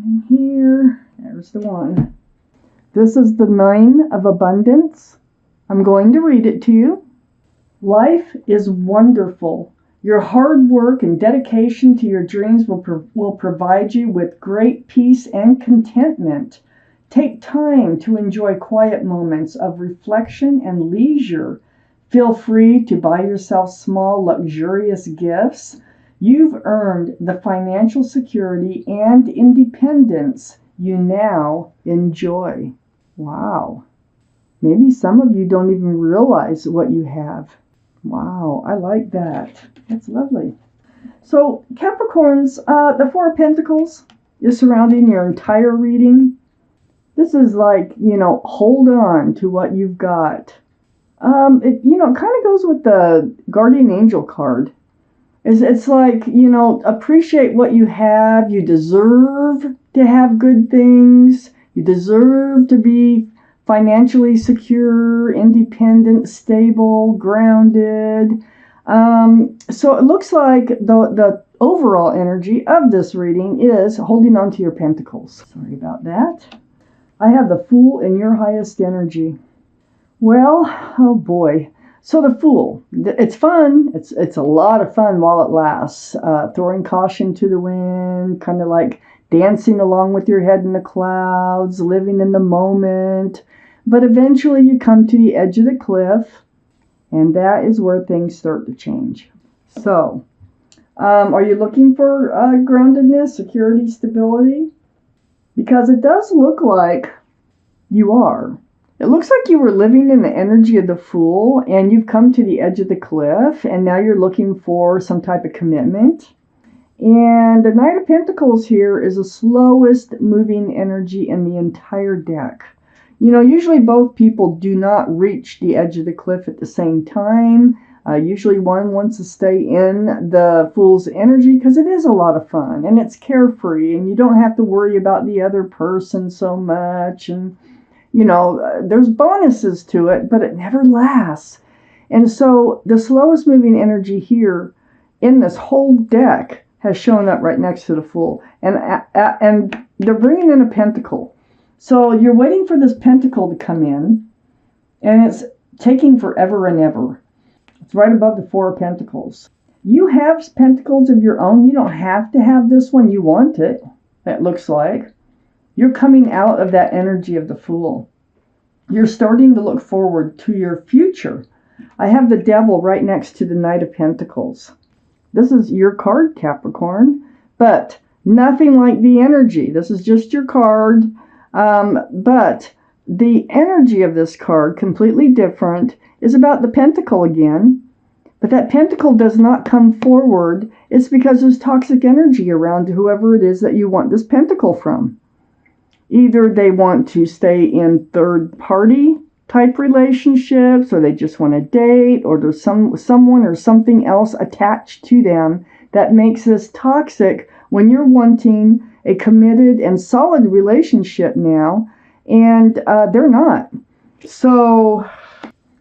in here. There's the one. This is the Nine of Abundance. I'm going to read it to you. Life is wonderful. Your hard work and dedication to your dreams will provide you with great peace and contentment. Take time to enjoy quiet moments of reflection and leisure. Feel free to buy yourself small, luxurious gifts. You've earned the financial security and independence you now enjoy. Wow. Maybe some of you don't even realize what you have. Wow, I like that. That's lovely. So Capricorns, the Four of Pentacles is surrounding your entire reading. This is like, hold on to what you've got. It kind of goes with the Guardian Angel card. It's like, appreciate what you have. You deserve to have good things. You deserve to be financially secure, independent, stable, grounded. So it looks like the overall energy of this reading is holding on to your pentacles. Sorry about that. I have the Fool in your highest energy. Well, oh boy. So the Fool, it's fun. It's a lot of fun while it lasts. Throwing caution to the wind, kind of like dancing along with your head in the clouds, living in the moment. But eventually you come to the edge of the cliff, and that is where things start to change. So, are you looking for groundedness, security, stability? Because it does look like you are. It looks like you were living in the energy of the Fool, and you've come to the edge of the cliff, and now you're looking for some type of commitment. And the Knight of Pentacles here is the slowest moving energy in the entire deck. Usually both people do not reach the edge of the cliff at the same time. Usually one wants to stay in the Fool's energy because it is a lot of fun and it's carefree and you don't have to worry about the other person so much. And, there's bonuses to it, but it never lasts. And so the slowest moving energy here in this whole deck has shown up right next to the Fool. And they're bringing in a pentacle. So you're waiting for this pentacle to come in, and it's taking forever and ever. It's right above the Four of Pentacles. You have pentacles of your own. You don't have to have this one. You want it, it looks like. You're coming out of that energy of the Fool. You're starting to look forward to your future. I have the Devil right next to the Knight of Pentacles. This is your card, Capricorn, but nothing like the energy. This is just your card. But the energy of this card, completely different, is about the pentacle again. But that pentacle does not come forward. It's because there's toxic energy around whoever it is that you want this pentacle from. Either they want to stay in third-party type relationships, or they just want to date, or there's someone or something else attached to them that makes this toxic when you're wanting a committed and solid relationship now, and they're not. So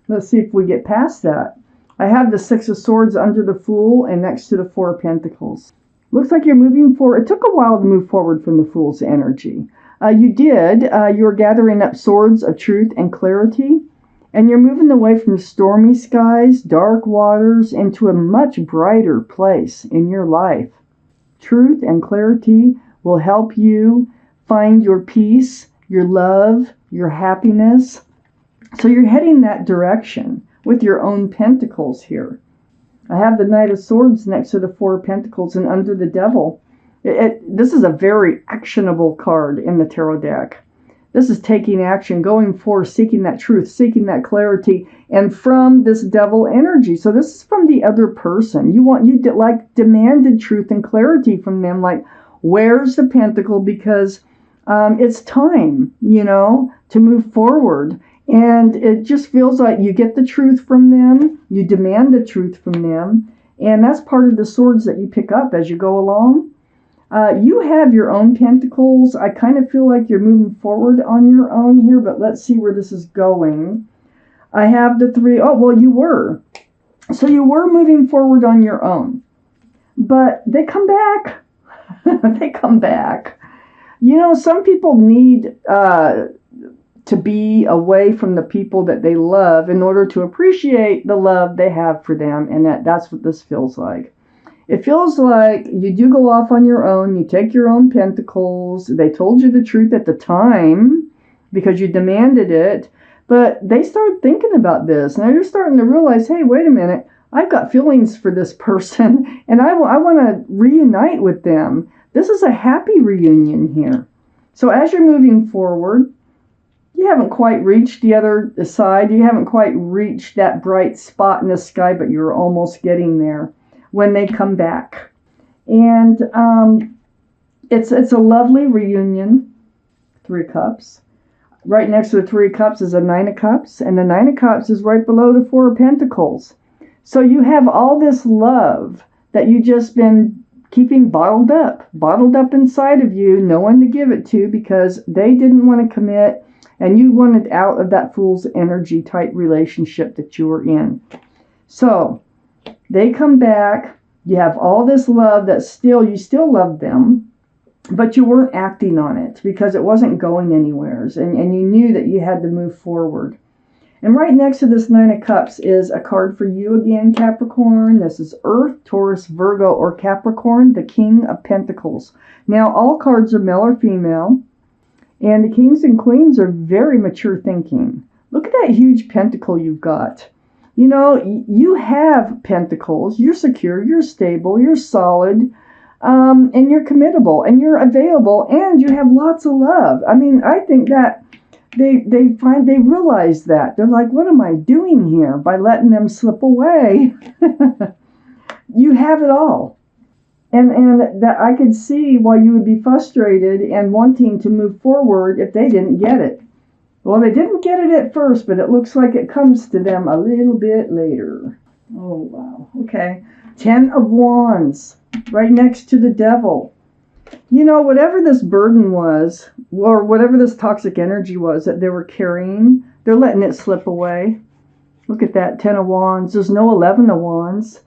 let's see if we get past that. I have the Six of Swords under the Fool and next to the Four of Pentacles. Looks like you're moving forward. It took a while to move forward from the Fool's energy. You did. You're gathering up swords of truth and clarity, and you're moving away from stormy skies, dark waters, into a much brighter place in your life. Truth and clarity will help you find your peace, your love, your happiness. So you're heading that direction with your own pentacles here. I have the Knight of Swords next to the Four of Pentacles and under the Devil. This is a very actionable card in the tarot deck. This is taking action, going forth, seeking that truth, seeking that clarity, and from this Devil energy. So this is from the other person. You demanded truth and clarity from them, like, where's the pentacle? Because it's time, to move forward. And it just feels like you get the truth from them, you demand the truth from them, and that's part of the swords that you pick up as you go along. You have your own pentacles. I kind of feel like you're moving forward on your own here, but let's see where this is going. I have the three. Oh, well, you were. So you were moving forward on your own. But they come back. They come back. Some people need to be away from the people that they love in order to appreciate the love they have for them, and that's what this feels like. It feels like you do go off on your own, you take your own pentacles, they told you the truth at the time because you demanded it, but they start thinking about this. Now you're starting to realize, hey, wait a minute, I've got feelings for this person, and I want to reunite with them. This is a happy reunion here. So as you're moving forward, you haven't quite reached the other side. You haven't quite reached that bright spot in the sky, but you're almost getting there when they come back. And it's a lovely reunion. 3 cups. Right next to the 3 cups is a 9 of cups, and the 9 of cups is right below the 4 of pentacles. So you have all this love that you just been keeping bottled up inside of you, no one to give it to because they didn't want to commit, and you wanted out of that fool's energy type relationship that you were in. So they come back, you have all this love that you still love them, but you weren't acting on it because it wasn't going anywhere, and you knew that you had to move forward. And right next to this 9 of Cups is a card for you again, Capricorn. This is Earth, Taurus, Virgo, or Capricorn, the King of Pentacles. Now, all cards are male or female, and the kings and queens are very mature thinking. Look at that huge pentacle you've got. You have pentacles. You're secure, you're stable, you're solid, and you're committable, and you're available, and you have lots of love. I mean, I think that they realize that. They're like, what am I doing here by letting them slip away? You have it all. And that I could see why you would be frustrated and wanting to move forward if they didn't get it. Well, they didn't get it at first, but it looks like it comes to them a little bit later. Oh, wow. Okay. 10 of Wands, right next to the Devil. Whatever this burden was, or whatever this toxic energy was that they were carrying, they're letting it slip away. Look at that, 10 of Wands. There's no 11 of Wands.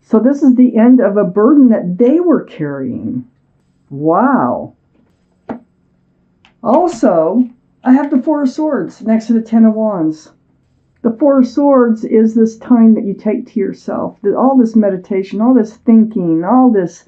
So this is the end of a burden that they were carrying. Wow. Also, I have the 4 of Swords next to the 10 of Wands. The 4 of Swords is this time that you take to yourself. All this meditation, all this thinking, all this,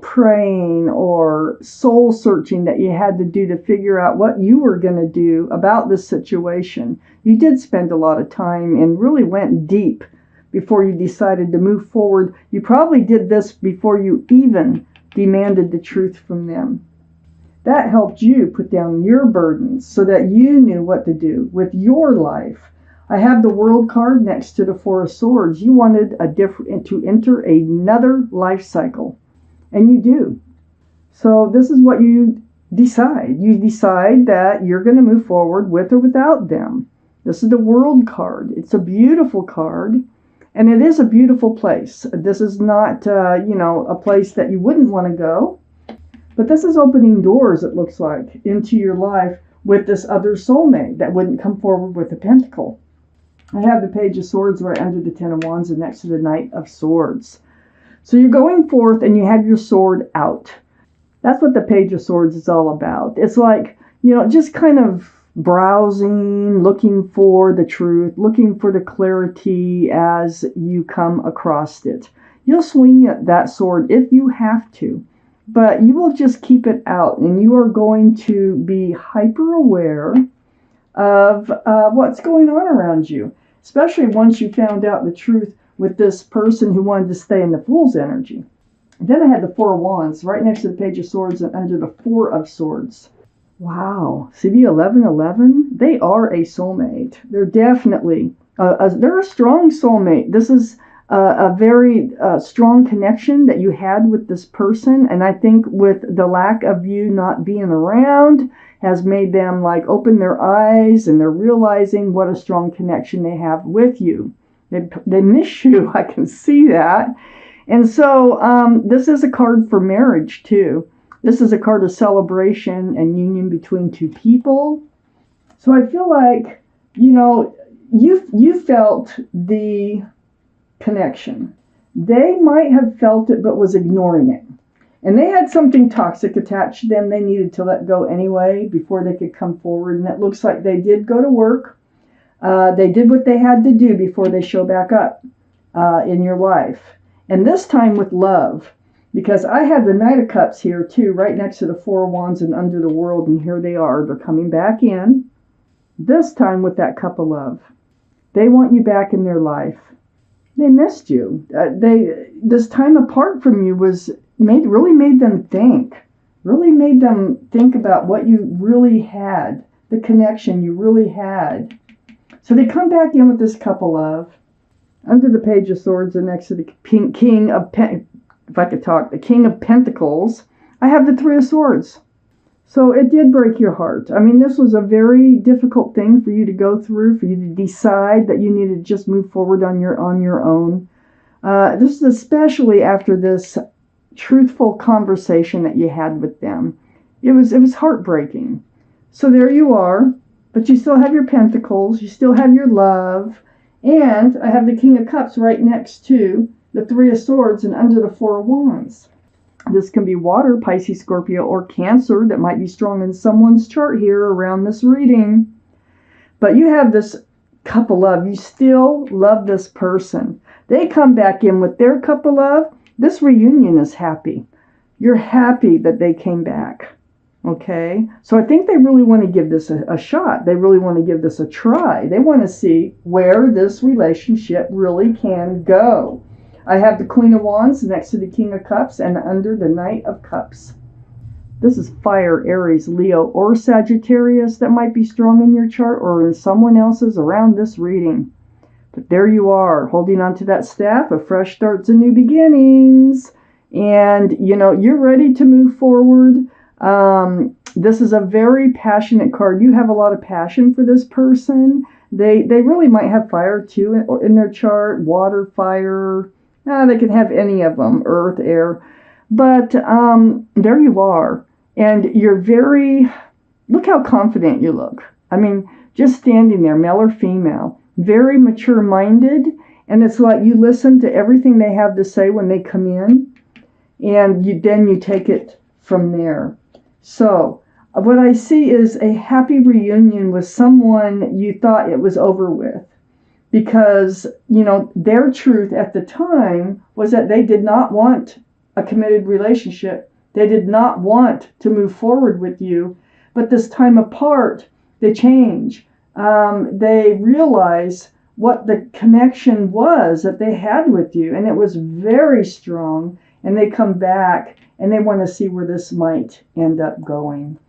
praying or soul searching that you had to do to figure out what you were going to do about this situation. You did spend a lot of time and really went deep before you decided to move forward. You probably did this before you even demanded the truth from them. That helped you put down your burdens so that you knew what to do with your life. I have the World card next to the 4 of Swords. You wanted to enter another life cycle, and you do. So this is what you decide. You decide that you're going to move forward with or without them. This is the World card. It's a beautiful card. And it is a beautiful place. This is not, a place that you wouldn't want to go. But this is opening doors, it looks like, into your life with this other soulmate that wouldn't come forward with a pentacle. I have the Page of Swords right under the 10 of Wands and next to the Knight of Swords. So you're going forth and you have your sword out. That's what the Page of Swords is all about. It's like, just kind of browsing, looking for the truth, looking for the clarity as you come across it. You'll swing that sword if you have to, but you will just keep it out, and you are going to be hyper aware of what's going on around you, especially once you found out the truth with this person who wanted to stay in the Fool's energy. Then I had the 4 of Wands right next to the Page of Swords and under the 4 of Swords. Wow. See the 1111? They are a soulmate. They're definitely, they're a strong soulmate. This is a very strong connection that you had with this person. And I think with the lack of you not being around has made them open their eyes, and they're realizing what a strong connection they have with you. They miss you. I can see that. And so this is a card for marriage too. This is a card of celebration and union between 2 people. So I feel like, you felt the connection. They might have felt it but was ignoring it. And they had something toxic attached to them they needed to let go anyway before they could come forward. And it looks like they did go to work. They did what they had to do before they show back up in your life. And this time with love. Because I have the Knight of Cups here too, right next to the Four of Wands and under the World. And here they are. They're coming back in. This time with that Cup of Love. They want you back in their life. They missed you. This time apart from you really made them think. Really made them think about what you really had, the connection you really had. So they come back in with this Cup of Love. Under the Page of Swords and next to the King of the King of Pentacles, I have the Three of Swords. So it did break your heart. I mean, this was a very difficult thing for you to go through, for you to decide that you needed to just move forward on your own. This is especially after this truthful conversation that you had with them. It was heartbreaking. So there you are, but you still have your Pentacles, you still have your love, and I have the King of Cups right next to the Three of Swords and under the Four of Wands. This can be water, Pisces, Scorpio, or Cancer that might be strong in someone's chart here around this reading. But you have this Cup of Love. You still love this person. They come back in with their Cup of Love. This reunion is happy. You're happy that they came back. Okay? So I think they really want to give this a shot. They really want to give this a try. They want to see where this relationship really can go. I have the Queen of Wands next to the King of Cups and under the Knight of Cups. This is fire, Aries, Leo, or Sagittarius that might be strong in your chart or in someone else's around this reading. But there you are, holding on to that staff of fresh starts and new beginnings. And, you're ready to move forward. This is a very passionate card. You have a lot of passion for this person. They really might have fire too in their chart, water, fire. They can have any of them, earth, air. But there you are. And you're look how confident you look. I mean, just standing there, male or female, very mature-minded. And it's like you listen to everything they have to say when they come in. And then you take it from there. So what I see is a happy reunion with someone you thought it was over with. Because, their truth at the time was that they did not want a committed relationship. They did not want to move forward with you. But this time apart, they change. They realize what the connection was that they had with you. And it was very strong. And they come back and they want to see where this might end up going.